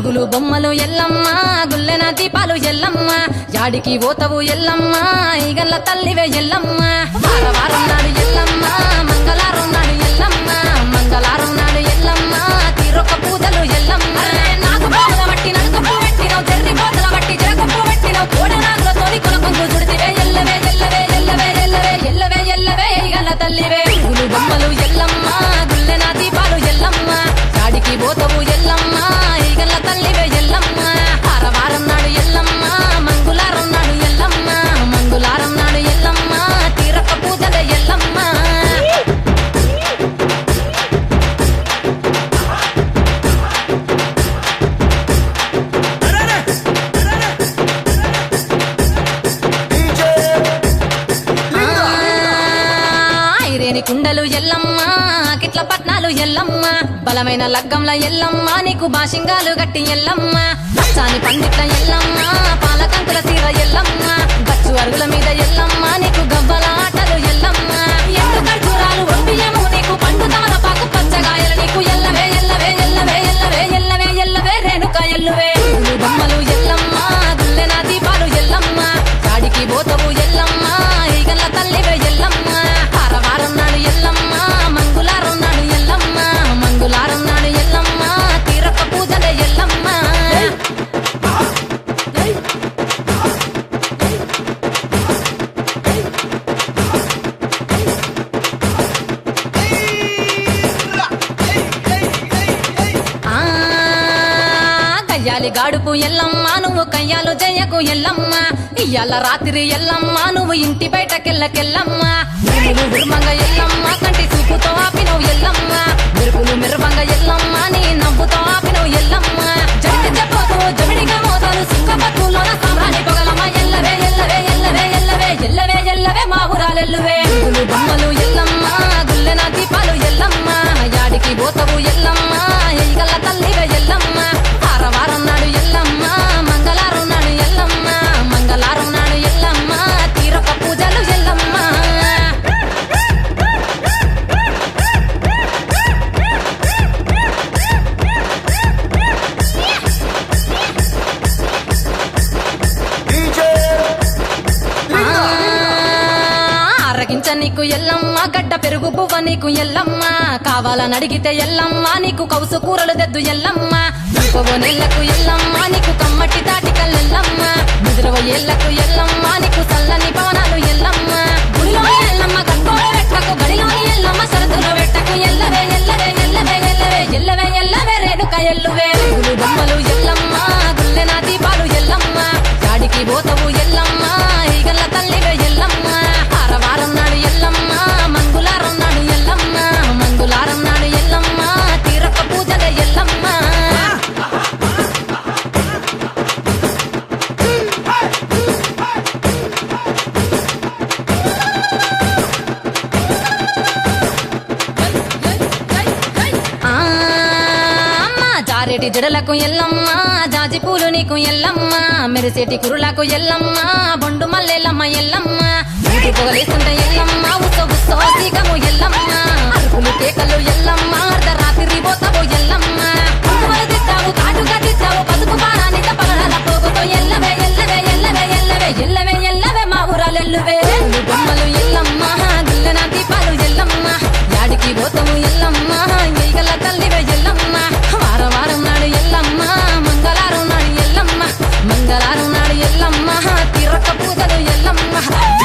పురుగులు బొమ్మలు ఎల్లమ్మ గుల్లెన దీపాలు ఎల్లమ్మ యాడికి పోతవు ఎల్లమ్మ ఈగల్ల తల్లివే ఎల్లమ్మ వారం నాడు ఎల్లమ్మ మంగళారం నాడు ఎల్లమ్మ మంగళారం నాడు ఎల్లమ్మ తీరొక్క పూజలు ఎల్లమ్మ నాకు పూల బట్టి నడుకప్పు పెట్టినవు తెర్రి పోతల బట్టి జరకప్పు పెట్టినవు కోడనాగుల తోలి కొనకొంగు చుడితివే ఎల్లవే ఎల్లవే ఎల్లవే ఎల్లవే ఎల్లవే ఎల్లవే ఈగల్ల తల్లివే పురుగులు బొమ్మలు ఎల్లమ్మ గుల్లెన దీపాలు ఎల్లమ్మ యాడికి పోతవు ఎల్లమ్మ ఈగల్ల తల్లివే ఎల్లమ్మ వారం నాడు ఎల్లమ్మ మంగళారం నాడు ఎల్లమ్మ మంగళారం నాడు ఎల్లమ్మ తీరొక్క పూజల ఎల్లమ్మ ఐరేని కుండలు ఎల్లమ్మ కిట్ల పట్నాలు ఎల్లమ్మ బలమైన లగ్గంల ఎల్లమ్మ నీకు బాషింగాలు గట్టి ఎల్లమ్మ పచ్చాని పందిట్ల ఎల్లమ్మ పాలకంకుల సీర ఎల్లమ్మ గచ్చు అరుగుల మీద ఎల్లమ్మ నీకు గవ్వల ఆటలు ఎల్లమ్మ ఎండు ఖర్జూరాలు ఒప్పియము నీకు పండు తమలపాకు పచ్చగాయలు నీకు ఎల్లవే ఎల్లవే ఎల్లవే ఎల్లవే ఎల్లవే ఎల్లవే రేణుక ఎల్లువే బొమ్మలు ఎల్లమ్మ గుల్లెన దీపాలు ఎల్లమ్మ చాడికి పోతవు ఎల్లమ్మ ఈగల్ల తల్లివే ఎల్లమ్మ వారం నాడు ఎల్లమ్మ మంగళారం నాడు ఎల్లమ్మ మంగళారం నాడు ఎల్లమ్మ తీరొక్క పూజల ఎల్లమ్మ కయ్యాలి గాడుపు ఎల్లమ్మ నువ్వు కయ్యాలు జయ్యకు ఎల్లమ్మ ఇయ్యాల రాత్రి ఎల్లమ్మ నువ్వు ఇంటి బయటకెళ్ళకెళ్ళమ్మ ఉర్మంగ ఎల్లమ్మ కంటి చూపుతో ఆపినవు ఎల్లమ్మ మెరుపులు మెరువంగ ఎల్లమ్మ నీ నవ్వుతో ఆపినవు ఎల్లమ్మ జడికి చెప్పకు జమిడిగా మోతాలు సుఖపట్టులోన సామ్రాణి పొగలమ్మ ఎల్లవే ఎల్లవే ఎల్లవే ఎల్లవే ఎల్లవే ఎల్లవే మా ఊరాలెల్లువే బొమ్మలు ఎల్లమ్మ గుల్లెన దీపాలు ఎల్లమ్మ యాడికి పోతవు ఎల్లమ్మ ఈగల్ల తల్లివే ఎల్లమ్మ వారం నాడు ఎల్లమ్మ మంగళారం నాడు ఎల్లమ్మ మంగళారం నాడు ఎల్లమ్మ తీరొక్క పూజలు ఎల్లమ్మ అరగించ నీకు ఎల్లమ్మ గడ్డ పెరుగు పువ్వ నీకు ఎల్లమ్మ కావాలని అడిగితే ఎల్లమ్మ నీకు కౌసు కూరలు దెద్దు ఎల్లమ్మ నెల్లకు ఎల్లమ్మ నీకు కమ్మటి తాటికల్ ఎల్లమ్మ ముదిరవ ఏళ్లకు ఎల్లమ్మ నీకు చల్లని పవనాలు ఎల్లమ్మ గుడిలో ఎల్లమ్మ గట్టోడ పెట్టకు గడిలోని ఎల్లమ్మ సరదులో పెట్టకు ఎల్లవే ఎల్లవే ఎల్లవే ఎల్లవే ఎల్లవే ఎల్లవే రేణుక ఎల్లువే బొమ్మలు ఎల్లమ్మ గుల్లెన దీపాలు ఎల్లమ్మ యాడికి పోతవు ఎల్లమ్మ ఈగల్ల తల్లివే ఎల్లమ్మ వారం నాడు ఎల్లమ్మ మంగళారం నాడు ఎల్లమ్మ మంగళారం నాడు ఎల్లమ్మ తీరొక్క పూజల ఎల్లమ్మ జారేటి జడలకు ఎల్లమ్మ జాజి పూలు నీకు ఎల్లమ్మ మెరిసేటి కురులకు ఎల్లమ్మ బొండు మల్లెల్లమ్మ ఎల్లమ్మ పొగలేస్తుంటే ఎల్లమ్మ ఉత్సవ సీకము ఎల్లమ్మ అరుపులు కేకలు ఎల్లమ్మ అర్ధరాత్రి పోతవు ఎల్లమ్మ